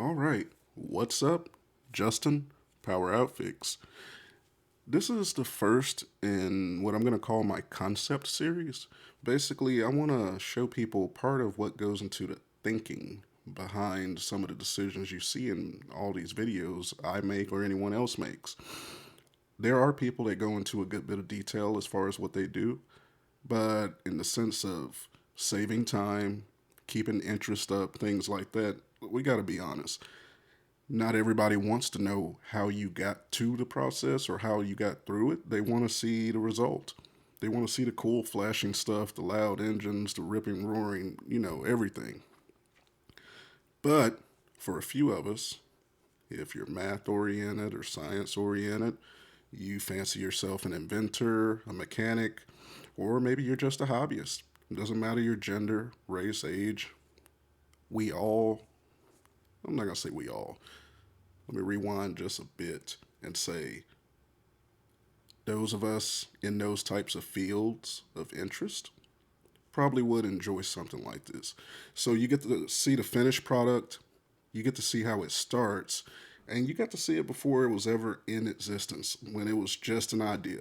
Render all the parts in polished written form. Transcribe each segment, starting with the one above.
All right, what's up? Justin, Poweroutfix. This is the first in what I'm going to call my concept series. Basically, I want to show people part of what goes into the thinking behind some of the decisions you see in all these videos I make or anyone else makes. There are people that go into a good bit of detail as far as what they do, but in the sense of saving time, keeping interest up, things like that, we got to be honest. Not everybody wants to know how you got to the process or how you got through it. They want to see the result. They want to see the cool flashing stuff, the loud engines, the ripping, roaring, everything. But for a few of us, if you're math oriented or science oriented, you fancy yourself an inventor, a mechanic, or maybe you're just a hobbyist. It doesn't matter your gender, race, age. We all, I'm not going to say we all, let me rewind just a bit and say those of us in those types of fields of interest probably would enjoy something like this. So you get to see the finished product, you get to see how it starts, and you got to see it before it was ever in existence, when it was just an idea.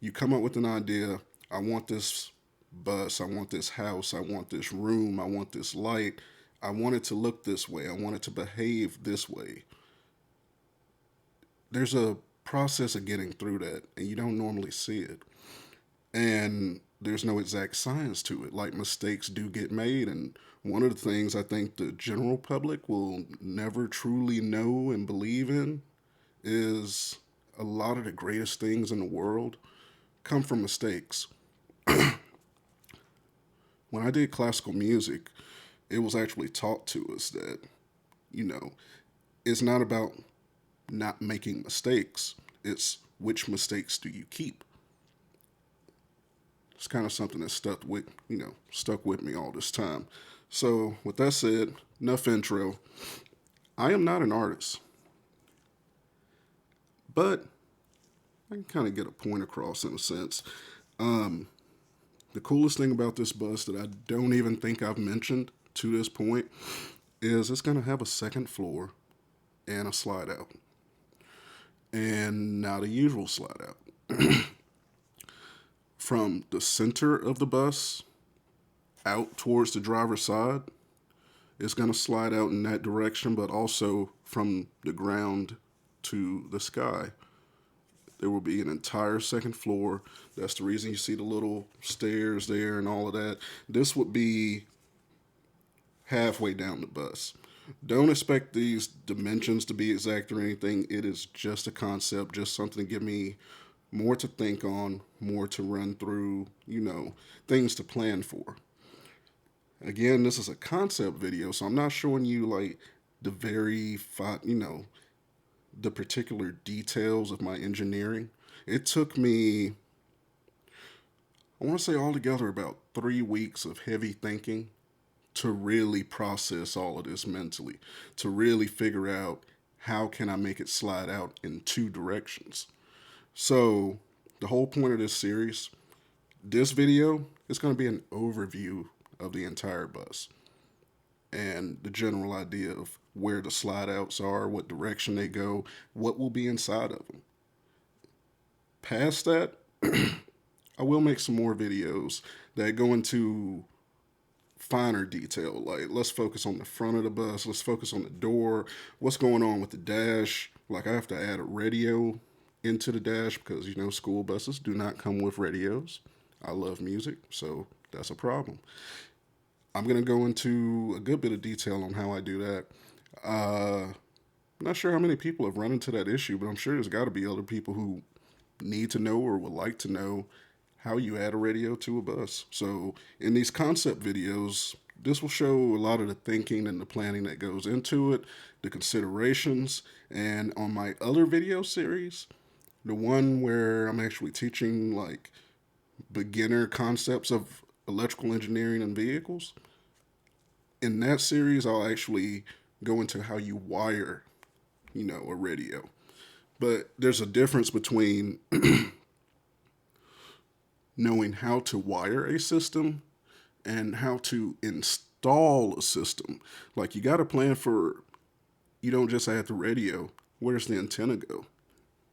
You come up with an idea. I want this bus, I want this house, I want this room, I want this light, I want it to look this way, I want it to behave this way. There's a process of getting through that, and you don't normally see it. And there's no exact science to it. Like, mistakes do get made, and one of the things I think the general public will never truly know and believe in is a lot of the greatest things in the world come from mistakes. When I did classical music, it was actually taught to us that, you know, it's not about not making mistakes, it's which mistakes do you keep. It's kind of something that stuck with me all this time. So, with that said, enough intro. I am not an artist, but I can kind of get a point across in a sense. Um, the coolest thing about this bus that I don't even think I've mentioned to this point is it's going to have a second floor and a slide out, and not a usual slide out. From the center of the bus out towards the driver's side, it's going to slide out in that direction, but also from the ground to the sky. There will be an entire second floor. That's the reason you see the little stairs there and all of that. This would be halfway down the bus. Don't expect these dimensions to be exact or anything. It is just a concept, just something to give me more to think on, more to run through, things to plan for. Again, this is a concept video, so I'm not showing you like the the particular details of my engineering. It took me, I want to say altogether, about 3 weeks of heavy thinking to really process all of this mentally, to really figure out how can I make it slide out in two directions. So the whole point of this series, this video is going to be an overview of the entire bus and the general idea of where the slide outs are, what direction they go, what will be inside of them. Past that, I will make some more videos that go into finer detail. Like, let's focus on the front of the bus, let's focus on the door, what's going on with the dash. Like, I have to add a radio into the dash because, school buses do not come with radios. I love music, so that's a problem. I'm going to go into a good bit of detail on how I do that. I'm not sure how many people have run into that issue, but I'm sure there's got to be other people who need to know or would like to know how you add a radio to a bus. So, in these concept videos, this will show a lot of the thinking and the planning that goes into it, the considerations. And on my other video series, the one where I'm actually teaching like beginner concepts of electrical engineering and vehicles, in that series, I'll actually go into how you wire, a radio. But there's a difference between knowing how to wire a system and how to install a system. Like, you got to plan for You don't just add the radio. Where's the antenna go?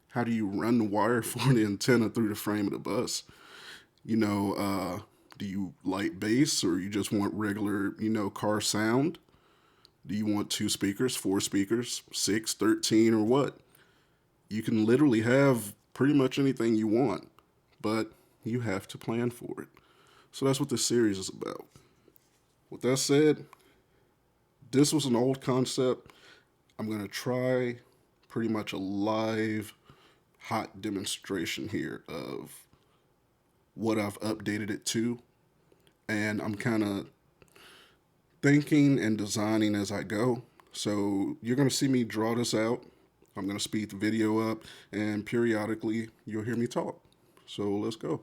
How do you run the wire for the antenna through the frame of the bus? You know, do you like bass or you just want regular, car sound? Do you want two speakers, four speakers, 6, 13, or what? You can literally have pretty much anything you want, but you have to plan for it. So that's what this series is about. With that said, this was an old concept. I'm going to try pretty much a live, hot demonstration here of what I've updated it to. And I'm kind of thinking and designing as I go. So you're going to see me draw this out. I'm going to speed the video up, and periodically you'll hear me talk. So let's go.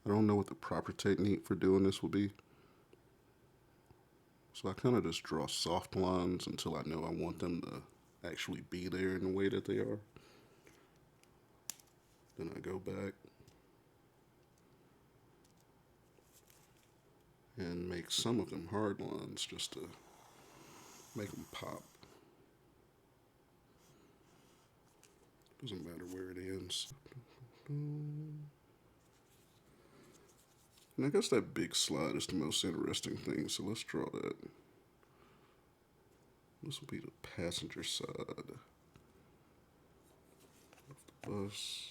I don't know what the proper technique for doing this will be. So I kind of just draw soft lines until I know I want them to actually be there in the way that they are. Then I go back and make some of them hard lines just to make them pop. Doesn't matter where it ends. And I guess that big slide is the most interesting thing, so let's draw that. This will be the passenger side of the bus.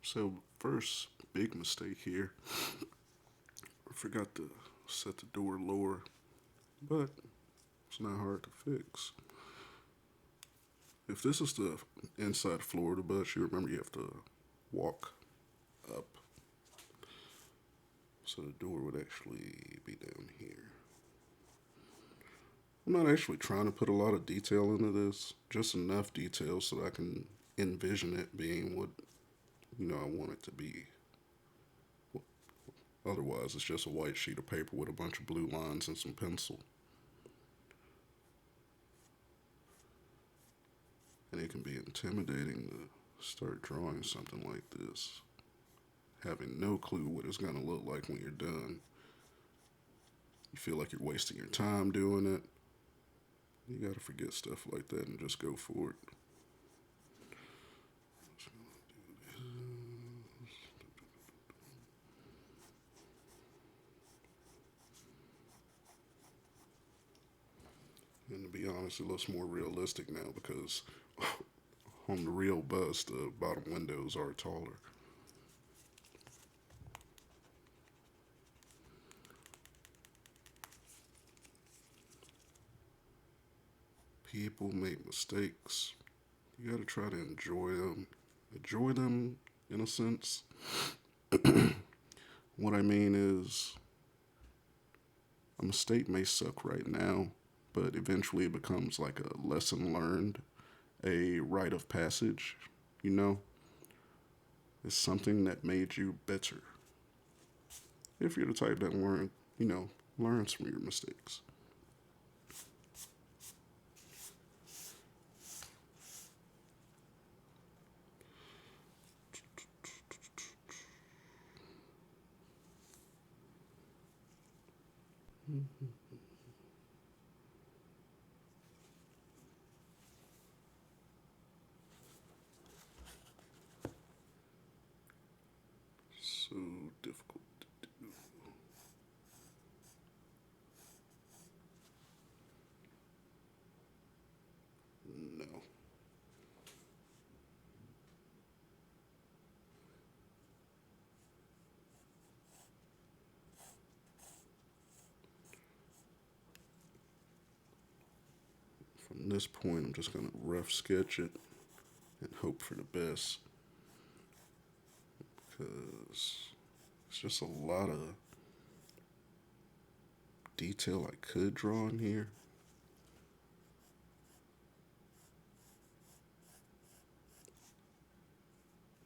So first big mistake here. I forgot to set the door lower, but it's not hard to fix. If this is the inside floor of the bus, you remember you have to walk up. So the door would actually be down here. I'm not actually trying to put a lot of detail into this, just enough detail so I can envision it being what, I want it to be. Otherwise, it's just a white sheet of paper with a bunch of blue lines and some pencil. And it can be intimidating to start drawing something like this, having no clue what it's going to look like when you're done. You feel like you're wasting your time doing it. You gotta forget stuff like that and just go for it. And to be honest, it looks more realistic now because on the real bus, the bottom windows are taller. People make mistakes. You gotta try to enjoy them. Enjoy them in a sense. What I mean is, a mistake may suck right now, but eventually it becomes like a lesson learned, a rite of passage, you know? It's something that made you better. If you're the type that learns from your mistakes. So difficult to do. No. From this point, I'm just going to rough sketch it and hope for the best. Because it's just a lot of detail I could draw in here.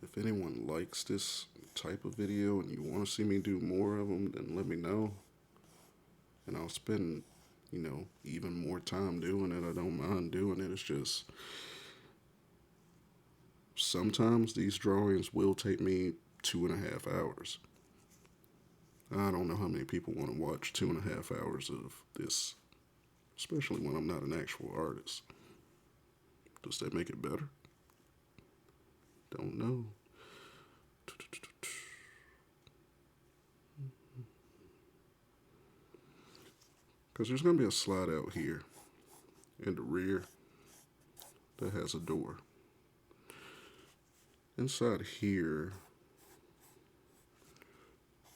If anyone likes this type of video and you want to see me do more of them, then let me know. And I'll spend, even more time doing it. I don't mind doing it. It's just sometimes these drawings will take me 2.5 hours. I don't know how many people want to watch 2.5 hours of this, especially when I'm not an actual artist. Does that make it better? Don't know. Because there's going to be a slide out here in the rear that has a door. Inside here,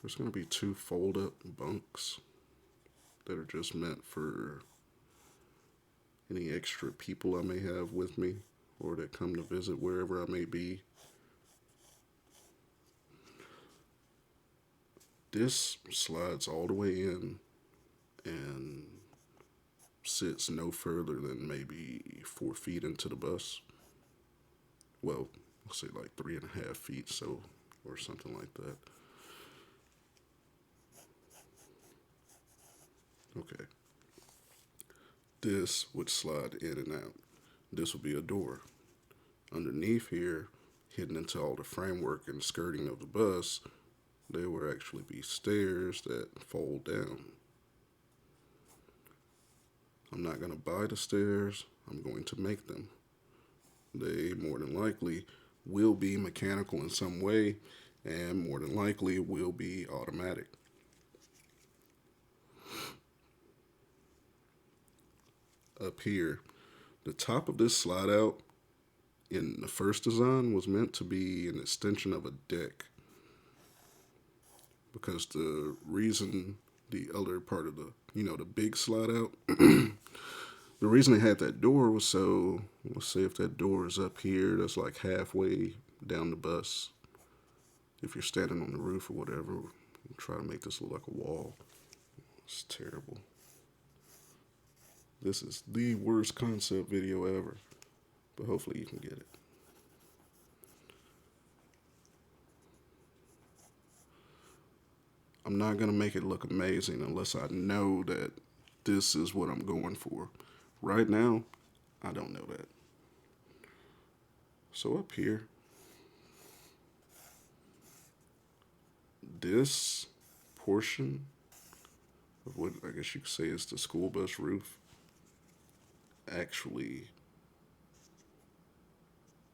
there's going to be 2 fold-up bunks that are just meant for any extra people I may have with me or that come to visit wherever I may be. This slides all the way in and sits no further than maybe 4 feet into the bus. Well, I'll say like 3.5 feet, so, or something like that. Okay. This would slide in and out. This would be a door. Underneath here, hidden into all the framework and skirting of the bus, there will actually be stairs that fold down. I'm not going to buy the stairs, I'm going to make them. They more than likely will be mechanical in some way, and more than likely will be automatic. Up here, the top of this slide out in the first design was meant to be an extension of a deck. Because the reason the other part of the big slide out, the reason they had that door was so, let's say if that door is up here, that's like halfway down the bus. If you're standing on the roof or whatever, try to make this look like a wall. It's terrible. This is the worst concept video ever, but hopefully you can get it. I'm not going to make it look amazing unless I know that this is what I'm going for. Right now, I don't know that. So up here, this portion of what I guess you could say is the school bus roof, actually,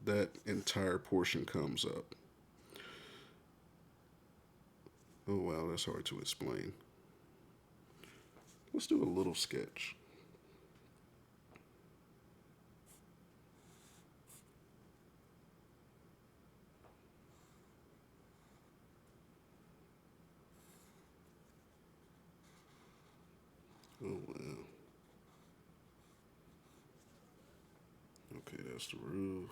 that entire portion comes up. Oh wow, that's hard to explain. Let's do a little sketch. Oh wow. Okay, that's the roof.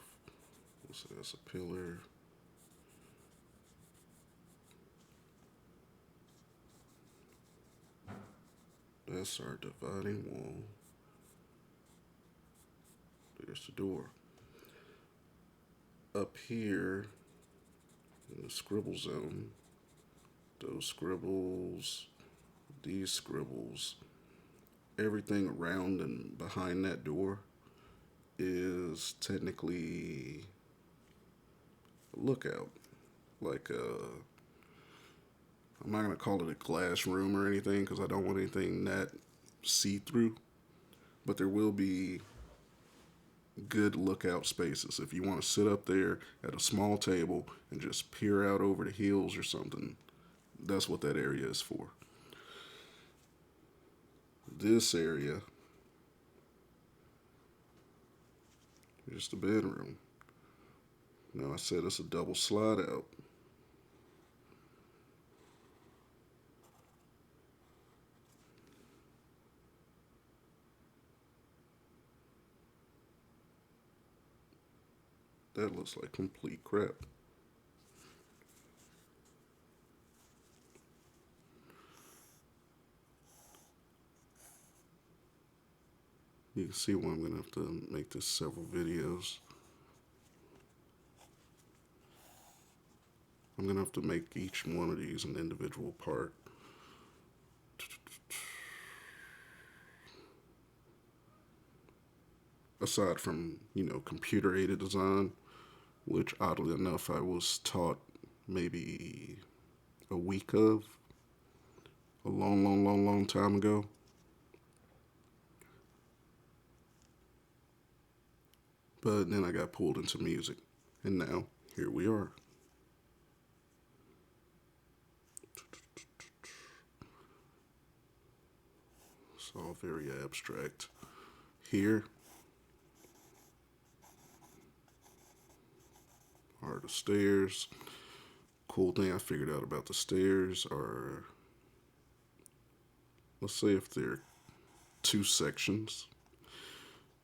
So that's a pillar. That's our dividing wall. There's the door. Up here in the scribble zone, those scribbles, these scribbles, everything around and behind that door is technically a lookout. Like, I'm not going to call it a glass room or anything because I don't want anything that see through, but there will be good lookout spaces. If you want to sit up there at a small table and just peer out over the hills or something, that's what that area is for. This area, just a bedroom. Now I said it's a double slide out. That looks like complete crap. You can see why I'm going to have to make this several videos. I'm going to have to make each one of these an individual part. Aside from, computer aided design, which oddly enough I was taught maybe a week of a long, long, long, long time ago. But then I got pulled into music, and now here we are. It's all very abstract. Here are the stairs. Cool thing I figured out about the stairs are, let's say if they're two sections,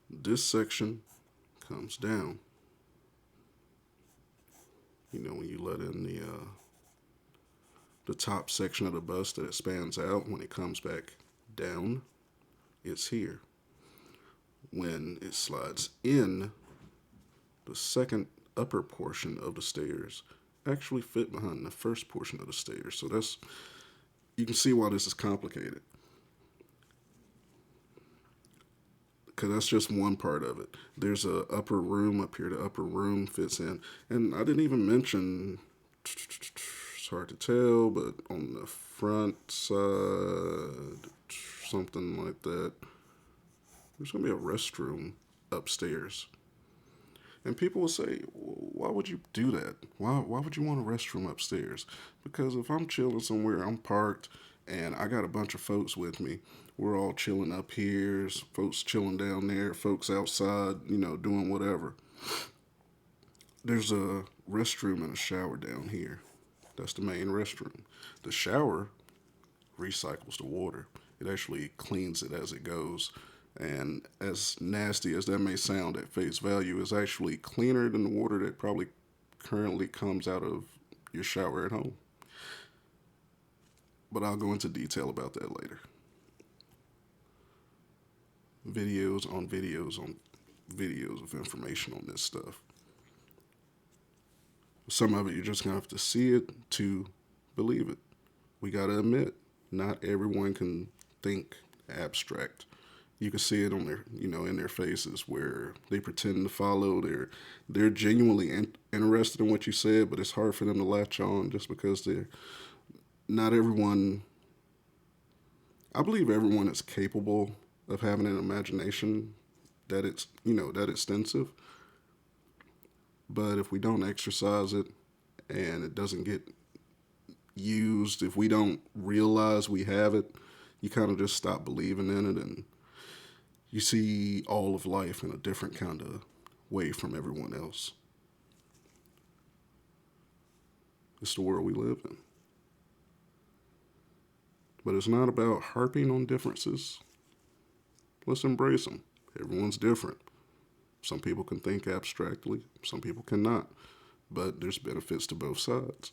this section comes down. When you let in the top section of the bus that it spans out, when it comes back down, it's here. When it slides in, the second upper portion of the stairs actually fit behind the first portion of the stairs. So you can see why this is complicated. Because that's just one part of it. There's a upper room up here. The upper room fits in. And I didn't even mention, it's hard to tell, but on the front side, something like that, there's going to be a restroom upstairs. And people will say, why would you do that? Why would you want a restroom upstairs? Because if I'm chilling somewhere, I'm parked, and I got a bunch of folks with me, we're all chilling up here, folks chilling down there, folks outside, doing whatever. There's a restroom and a shower down here. That's the main restroom. The shower recycles the water. It actually cleans it as it goes. And as nasty as that may sound at face value, it's actually cleaner than the water that probably currently comes out of your shower at home. But I'll go into detail about that later. Videos on videos on videos of information on this stuff. Some of it you're just going to have to see it to believe it. We got to admit, not everyone can think abstract. You can see it on their, in their faces where they pretend to follow. They're genuinely interested in what you said, but it's hard for them to latch on just because not everyone. I believe everyone is capable of having an imagination that it's, that extensive. But if we don't exercise it and it doesn't get used, if we don't realize we have it, you kind of just stop believing in it, and you see all of life in a different kind of way from everyone else. It's the world we live in. But it's not about harping on differences. Let's embrace them. Everyone's different. Some people can think abstractly, some people cannot. But there's benefits to both sides.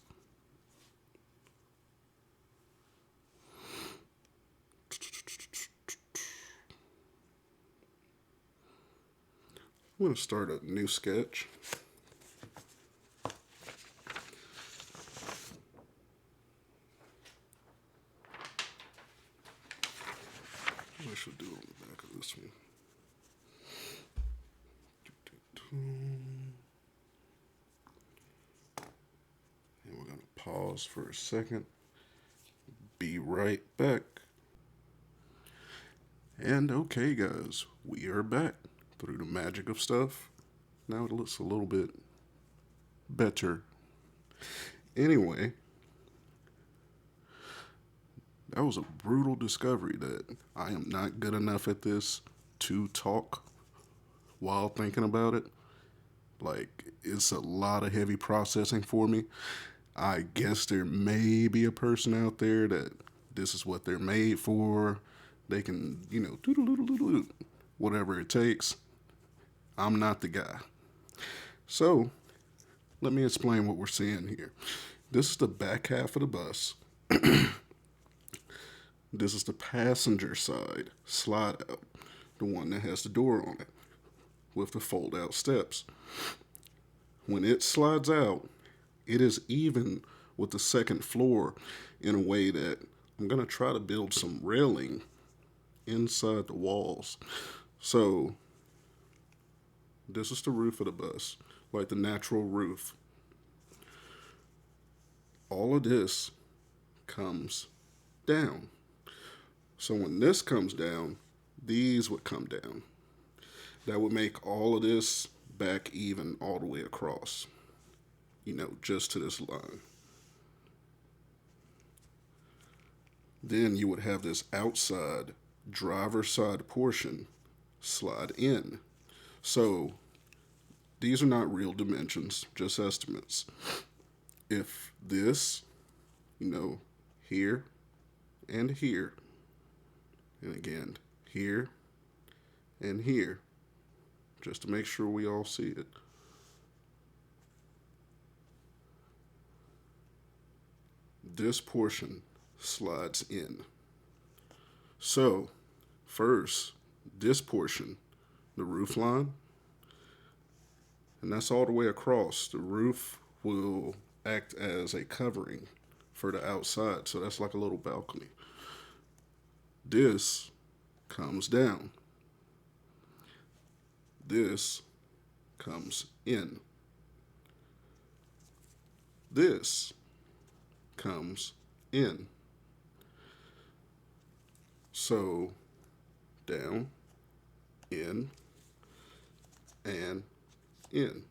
I'm going to start a new sketch. I should do it on the back of this one. And we're going to pause for a second. right back. And okay, guys, we are back through the magic of stuff. Now it looks a little bit better. Anyway, that was a brutal discovery that I am not good enough at this to talk while thinking about it. Like, it's a lot of heavy processing for me. I guess there may be a person out there that this is what they're made for. They can, whatever it takes. I'm not the guy. So, let me explain what we're seeing here. This is the back half of the bus. This is the passenger side slide out, the one that has the door on it with the fold out steps. When it slides out, it is even with the second floor in a way that I'm going to try to build some railing inside the walls. So, this is the roof of the bus, like the natural roof. All of this comes down. So when this comes down, these would come down. That would make all of this back even all the way across, just to this line. Then you would have this outside driver's side portion slide in. So these are not real dimensions, just estimates. If this, here and here, and again, here and here, just to make sure we all see it. This portion slides in. So, first, this portion, the roof line, and that's all the way across. The roof will act as a covering for the outside, so that's like a little balcony. This comes down. This comes in. This comes in. So, down, in, and in.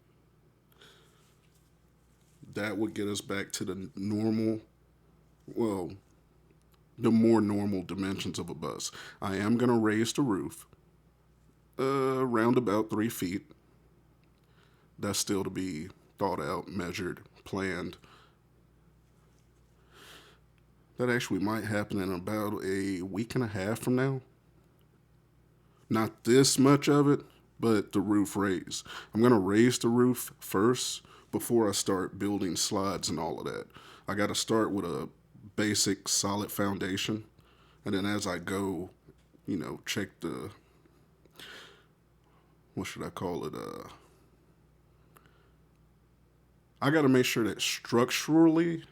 That would get us back to the normal, the more normal dimensions of a bus. I am going to raise the roof around about 3 feet. That's still to be thought out, measured, planned. That actually might happen in about a week and a half from now. Not this much of it, but the roof raise. I'm going to raise the roof first before I start building slides and all of that. I got to start with a basic solid foundation, and then as I go, check the, what should I call it? I got to make sure that structurally,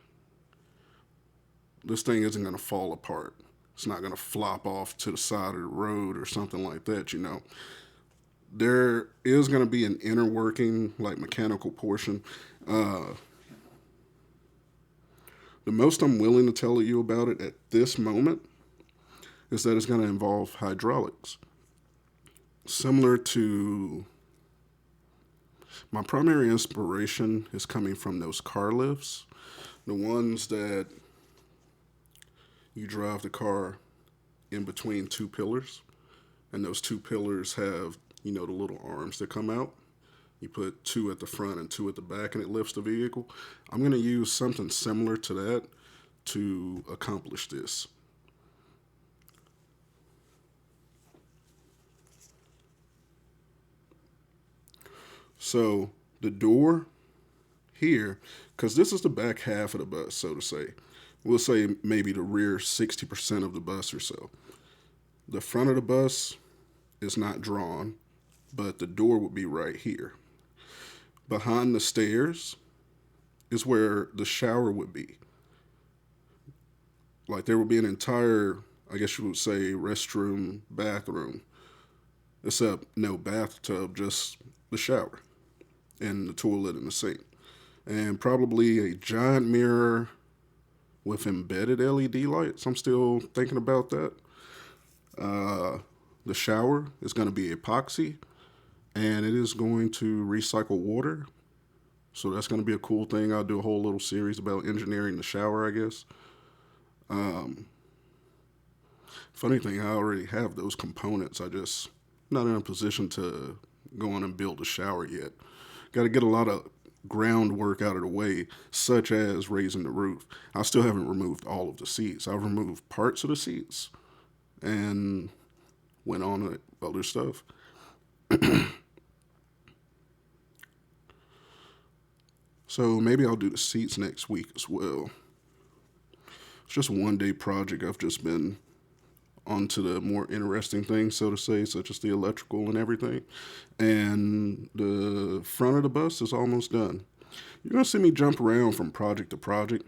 this thing isn't going to fall apart. It's not going to flop off to the side of the road or something like that, There is going to be an inner working, like mechanical portion. The most I'm willing to tell you about it at this moment is that it's going to involve hydraulics. Similar to, my primary inspiration is coming from those car lifts, the ones that you drive the car in between two pillars, and those two pillars have, the little arms that come out. You put 2 at the front and 2 at the back, and it lifts the vehicle. I'm going to use something similar to that to accomplish this. So the door here, because this is the back half of the bus, so to say. We'll say maybe the rear 60% of the bus or so. The front of the bus is not drawn, but the door would be right here. Behind the stairs is where the shower would be. Like there would be an entire, I guess you would say, restroom, bathroom, except no bathtub, just the shower and the toilet and the sink. And probably a giant mirror with embedded LED lights. I'm still thinking about that. The shower is going to be epoxy, and it is going to recycle water. So that's going to be a cool thing. I'll do a whole little series about engineering the shower, I guess. Funny thing, I already have those components. I just not in a position to go on and build a shower yet. Got to get a lot of groundwork out of the way, such as raising the roof. I still haven't removed all of the seats. I've removed parts of the seats and went on to other stuff. So maybe I'll do the seats next week as well. It's just a 1 day project. I've just been onto the more interesting things, so to say, such as the electrical and everything. And the front of the bus is almost done. You're going to see me jump around from project to project.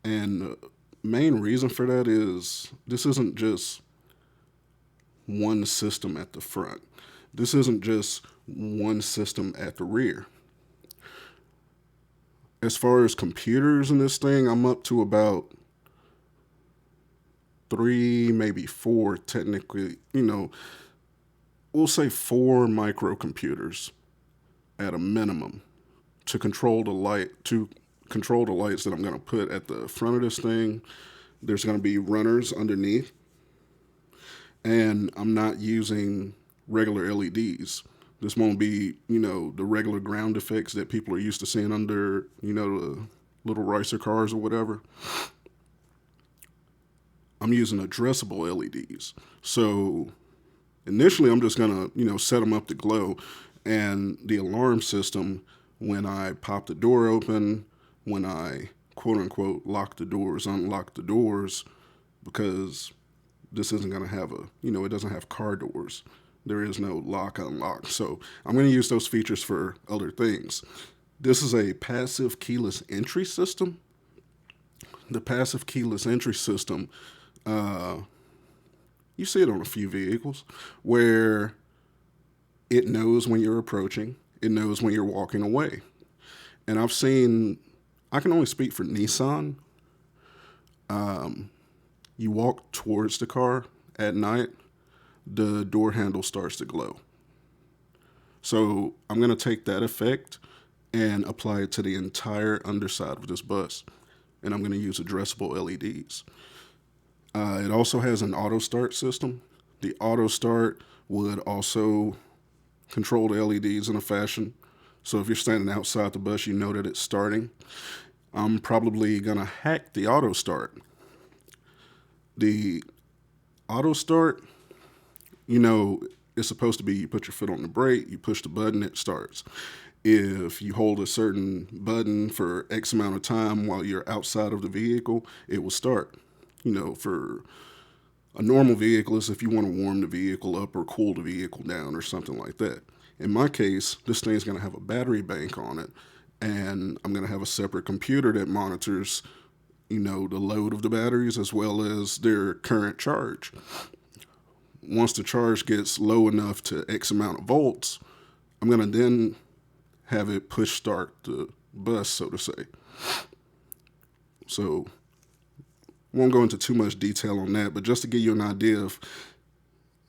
And the main reason for that is this isn't just one system at the front. This isn't just one system at the rear. As far as computers in this thing, I'm up to about 3, maybe 4 technically, we'll say 4 microcomputers at a minimum to control the lights that I'm going to put at the front of this thing. There's going to be runners underneath, and I'm not using regular LEDs. This won't be, the regular ground effects that people are used to seeing under, the little racer cars or whatever. I'm using addressable LEDs. So initially I'm just going to, set them up to glow. And the alarm system, when I pop the door open, when I quote unquote lock the doors, unlock the doors, because this isn't going to have it doesn't have car doors. There is no lock, unlock. So I'm going to use those features for other things. This is a passive keyless entry system. The passive keyless entry system, you see it on a few vehicles where it knows when you're approaching, it knows when you're walking away. And I can only speak for Nissan. You walk towards the car at night, the door handle starts to glow. So I'm going to take that effect and apply it to the entire underside of this bus. And I'm going to use addressable LEDs. It also has an auto start system. The auto start would also control the LEDs in a fashion. So if you're standing outside the bus, you know that it's starting. I'm probably going to hack the auto start. The auto start, it's supposed to be you put your foot on the brake, you push the button, it starts. If you hold a certain button for X amount of time while you're outside of the vehicle, it will start. For a normal vehicle is if you want to warm the vehicle up or cool the vehicle down or something like that. In my case, this thing's going to have a battery bank on it, and I'm going to have a separate computer that monitors, the load of the batteries as well as their current charge. Once the charge gets low enough to X amount of volts, I'm going to then have it push start the bus, so to say. So won't go into too much detail on that, but just to give you an idea of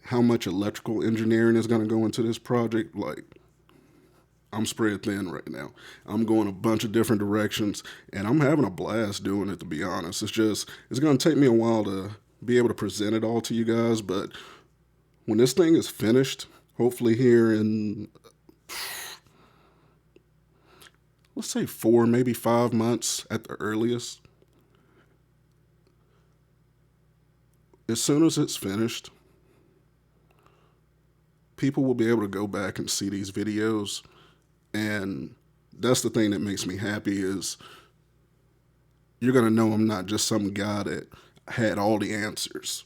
how much electrical engineering is going to go into this project, I'm spread thin right now. I'm going a bunch of different directions, and I'm having a blast doing it, to be honest. It's going to take me a while to be able to present it all to you guys, but when this thing is finished, hopefully here in, let's say 4, maybe 5 months at the earliest, as soon as it's finished, people will be able to go back and see these videos. And that's the thing that makes me happy is you're going to know I'm not just some guy that had all the answers,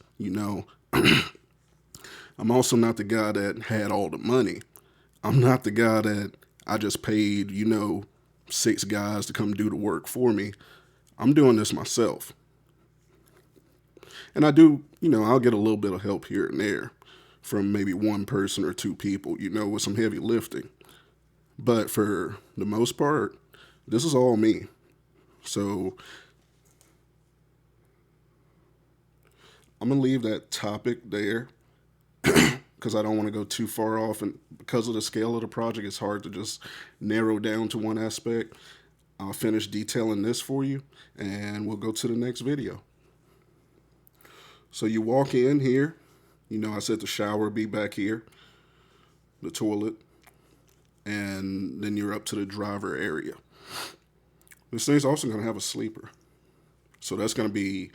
I'm also not the guy that had all the money. I'm not the guy that I just paid, 6 guys to come do the work for me. I'm doing this myself. And I do, I'll get a little bit of help here and there from maybe 1 person or 2 people, with some heavy lifting. But for the most part, this is all me. So I'm going to leave that topic there because I don't want to go too far off. And because of the scale of the project, it's hard to just narrow down to one aspect. I'll finish detailing this for you and we'll go to the next video. So you walk in here. You know, I said the shower would be back here, the toilet, and then you're up to the driver area. This thing's also going to have a sleeper. So that's going to be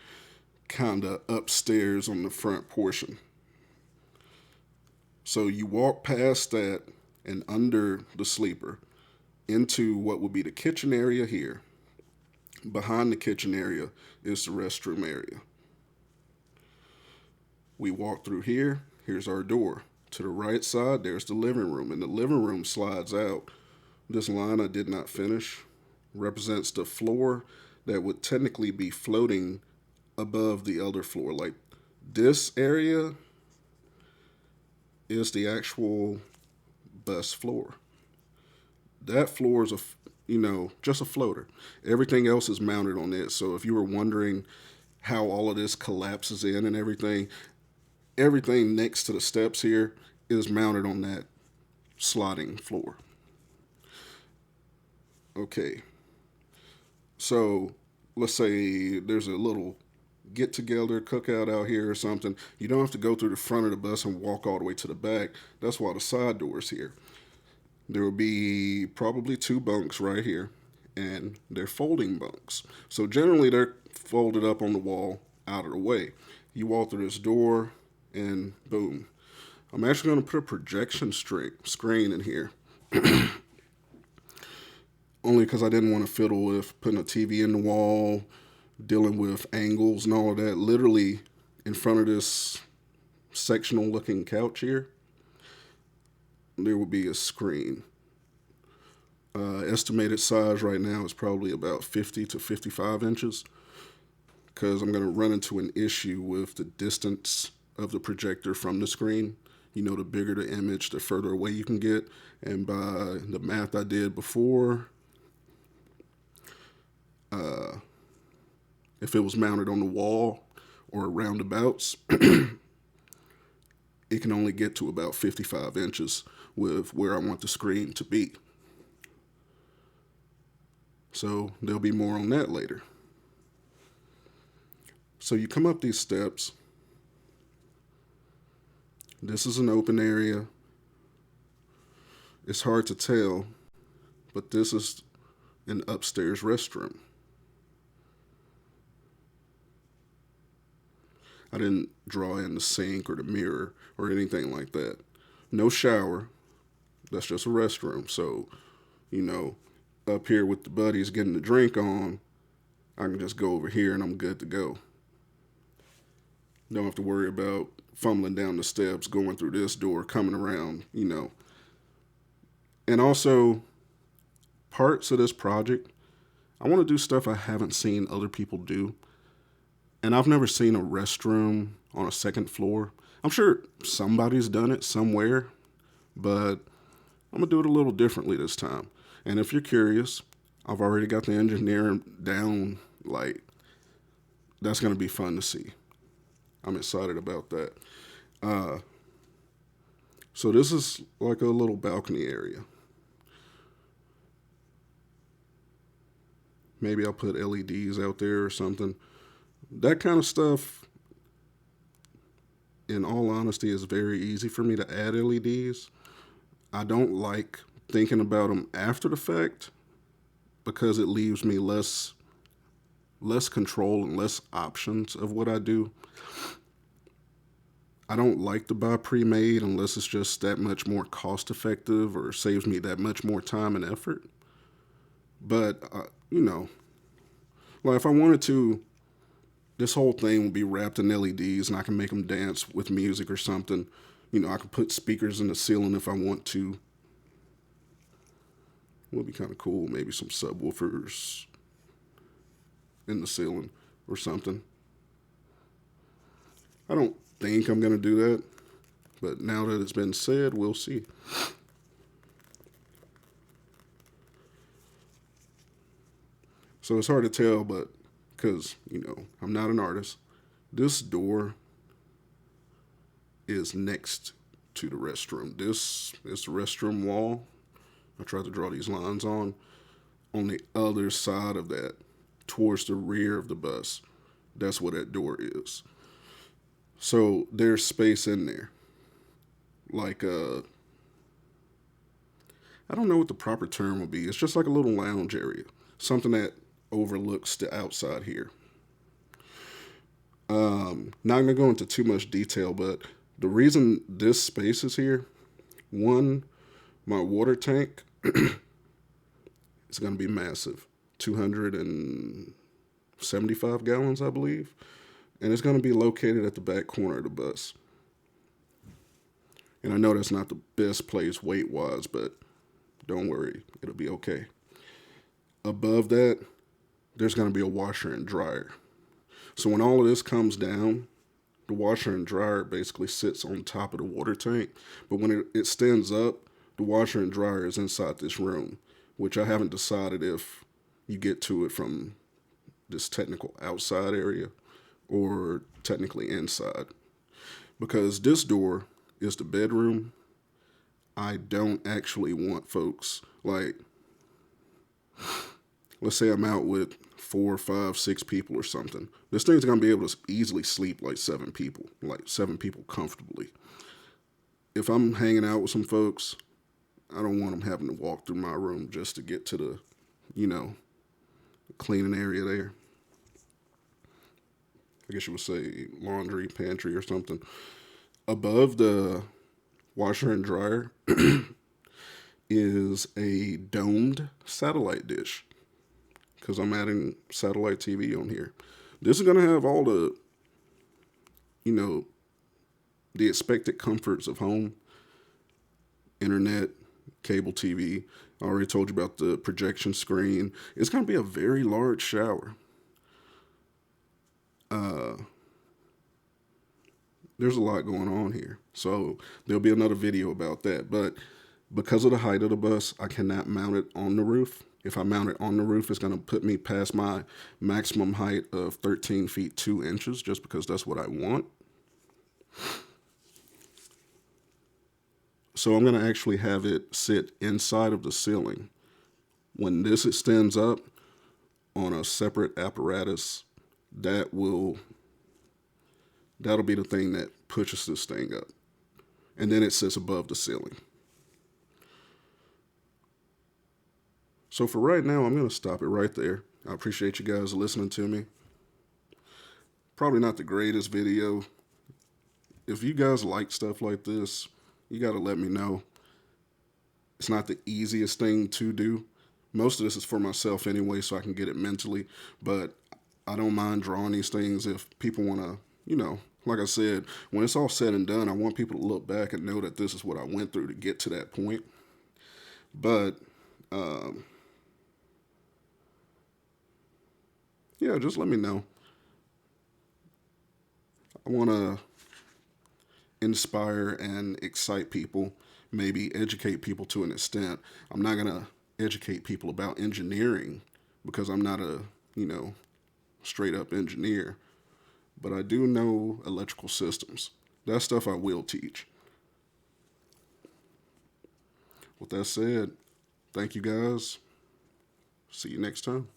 kind of upstairs on the front portion. So you walk past that and under the sleeper into what would be the kitchen area here. Behind the kitchen area is the restroom area. We walk through here. Here's our door. To the right side, there's the living room, and the living room slides out. This line I did not finish represents the floor that would technically be floating above the other floor. Like this area is the actual bus floor. That floor is just a floater. Everything else is mounted on it. So if you were wondering how all of this collapses in and everything next to the steps here is mounted on that sliding floor. Okay. So let's say there's a little get together, cookout out here or something. You don't have to go through the front of the bus and walk all the way to the back. That's why the side door's here. There will be probably 2 bunks right here, and they're folding bunks. So generally they're folded up on the wall out of the way. You walk through this door and boom. I'm actually going to put a projection screen in here. Only because I didn't want to fiddle with putting a TV in the wall, dealing with angles and all of that. Literally in front of this sectional looking couch here, there will be a screen. Estimated size right now is probably about 50 to 55 inches because I'm going to run into an issue with the distance of the projector from the screen. You know, the bigger the image, the further away you can get. And by the math I did before, if it was mounted on the wall or roundabouts, it can only get to about 55 inches with where I want the screen to be. So there'll be more on that later. So you come up these steps. This is an open area. It's hard to tell, but this is an upstairs restroom. I didn't draw in the sink or the mirror or anything like that. No shower. That's just a restroom. So, up here with the buddies getting the drink on, I can just go over here and I'm good to go. Don't have to worry about fumbling down the steps, going through this door, coming around, And also, parts of this project, I want to do stuff I haven't seen other people do. And I've never seen a restroom on a second floor. I'm sure somebody's done it somewhere, but I'm going to do it a little differently this time. And if you're curious, I've already got the engineering down. Like, that's going to be fun to see. I'm excited about that. So this is like a little balcony area. Maybe I'll put LEDs out there or something. That kind of stuff, in all honesty, is very easy for me to add LEDs. I don't like thinking about them after the fact because it leaves me less control and less options of what I do. I don't like to buy pre-made unless it's just that much more cost effective or saves me that much more time and effort. But, like if I wanted to, this whole thing would be wrapped in LEDs and I can make them dance with music or something. I could put speakers in the ceiling if I want to. It would be kind of cool. Maybe some subwoofers in the ceiling or something. I don't think I'm going to do that, but now that it's been said, we'll see. So it's hard to tell, but because, I'm not an artist, this door is next to the restroom. This is the restroom wall. I tried to draw these lines on the other side of that, towards the rear of the bus. That's what that door is. So there's space in there. Like, I don't know what the proper term would be. It's just like a little lounge area, something that overlooks the outside here. Not gonna go into too much detail, but the reason this space is here, one, my water tank is gonna be massive, 275 gallons, I believe, and it's gonna be located at the back corner of the bus. And I know that's not the best place weight wise, but don't worry, it'll be okay. Above that, there's going to be a washer and dryer. So when all of this comes down, the washer and dryer basically sits on top of the water tank. But when it stands up, the washer and dryer is inside this room, which I haven't decided if you get to it from this technical outside area or technically inside. Because this door is the bedroom. I don't actually want folks, like, let's say I'm out with 4, 5, 6 people or something. This thing's gonna be able to easily sleep like 7 people, comfortably. If I'm hanging out with some folks, I don't want them having to walk through my room just to get to the, cleaning area there. I guess you would say laundry, pantry, or something. Above the washer and dryer is a domed satellite dish, because I'm adding satellite TV on here. This is going to have all the, the expected comforts of home, internet, cable TV. I already told you about the projection screen. It's going to be a very large shower. There's a lot going on here. So there'll be another video about that. But because of the height of the bus, I cannot mount it on the roof. If I mount it on the roof, it's going to put me past my maximum height of 13 feet 2 inches, just because that's what I want. So I'm going to actually have it sit inside of the ceiling. When this extends up on a separate apparatus, that'll be the thing that pushes this thing up. And then it sits above the ceiling. So for right now, I'm going to stop it right there. I appreciate you guys listening to me. Probably not the greatest video. If you guys like stuff like this, you got to let me know. It's not the easiest thing to do. Most of this is for myself anyway, so I can get it mentally. But I don't mind drawing these things if people want to, like I said, when it's all said and done, I want people to look back and know that this is what I went through to get to that point. But, yeah, just let me know. I want to inspire and excite people, maybe educate people to an extent. I'm not going to educate people about engineering because I'm not a, straight up engineer. But I do know electrical systems. That stuff I will teach. With that said, thank you guys. See you next time.